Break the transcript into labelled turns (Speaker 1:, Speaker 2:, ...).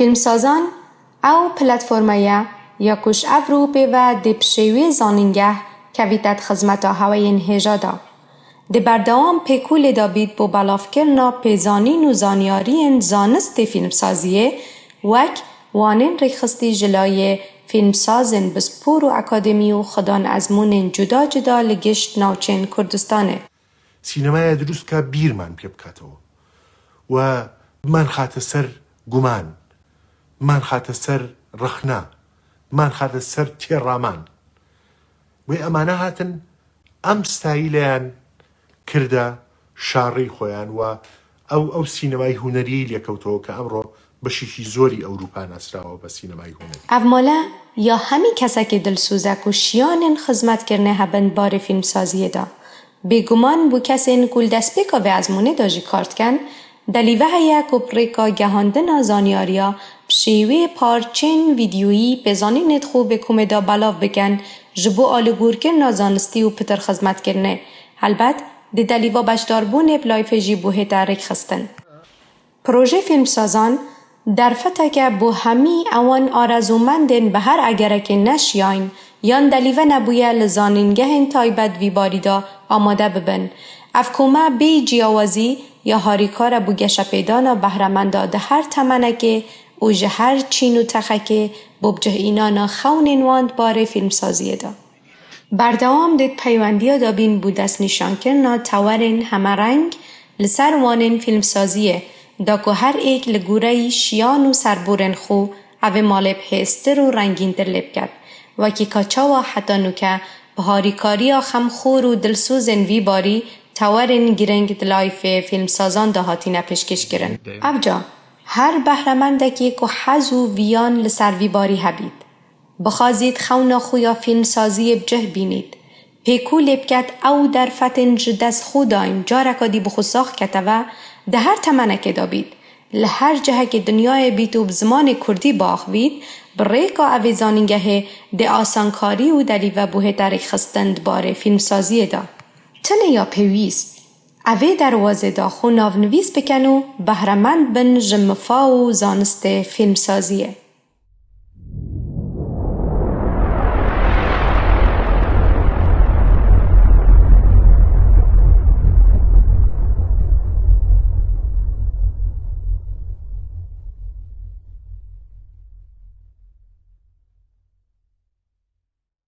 Speaker 1: فیلمسازان او پلتفرمیا یا کش افرو و دپشوی زانینگه کویتت خدمتا هوین هجادا. ده بردوام پیکول دابید بو بلاف کرنا پیزانین و زانیارین زانست فیلمسازیه وک وانین ریخستی جلای فیلمسازن بسپور و اکادمی و خدان ازمون جدا جدا لگشت ناوچین کردستانه.
Speaker 2: سینمای دروست که بیر من پی بکاتو و من خاطر سر گمان، من خاطر سر رخنا، من خاطر سر تیرامان و امانه هاتن ام ستایلیان کرده شاری خویان و او سینمای هنری لیکوتو که امرو بشیشی زوری اروپا نسراو با سینمای هنری.
Speaker 1: افمالا یا همی کسا که دلسوزک و شیانن خدمت کرنه هبند بار فیلم سازیه دا. بگمان بو کسین کل دست بکا و ازمونه داجی کارت کن دلیوه هیا کپریکا گهاندن زانیاریا بشیوه پارچین ویدیویی پزانی ندخو به کومدا بلاف بکن جبو آلگور کرنا زانستی و پتر خدمت کرنه. البته ده دلیوا بشداربون بلایف جیبوه تارک خستن. پروژه فیلمسازان در فتا که بو همی اوان آرزومندن به هر اگره که نشیاین یان دلیوه نبویه لزانینگه تایبت وی باریدا آماده ببن. افکومه بی جیاوازی یا هاریکار بو گشه پیدانا بهرمنده ده هر تمنه که اوجه هر چین و تخکه ببجه اینانا خونین واند باره فیلمسازیه دا. بردوام دید پیوندیا دابین بو دست نشان کرنا تورین همه رنگ لسر وانین فیلمسازیه دا که هر ایک لگوره شیان و سربورن خو اوه مالب هستر و رنگین در لب کرد و که کچاوا حتی نوکه به هاریکاریا خمخور و دلسوزن وی باری تورین گرنگ دلایف فیلمسازان دا هاتینه پیشکش کرن. افجا هر بهرمندکی که حز و ویان لسر وی باری هبید. بخوازید خونا خویا فیلم سازی بجه بینید. پیکو لبکت او در فتن جدس خوداین جارکا دی بخصاخ کتوه ده هر تمنک دابید. لهر جهه که دنیای بیتو بزمان کردی باخوید بریکا اویزانینگه ده آسانکاری و دلیوه بوه تاریخ خستند باره فیلم سازی دا. تنه یا پیویست. اوه دروازه دا خو ناونویس بکنو بهرمند بن جمفا و زانست فیلم سازیه.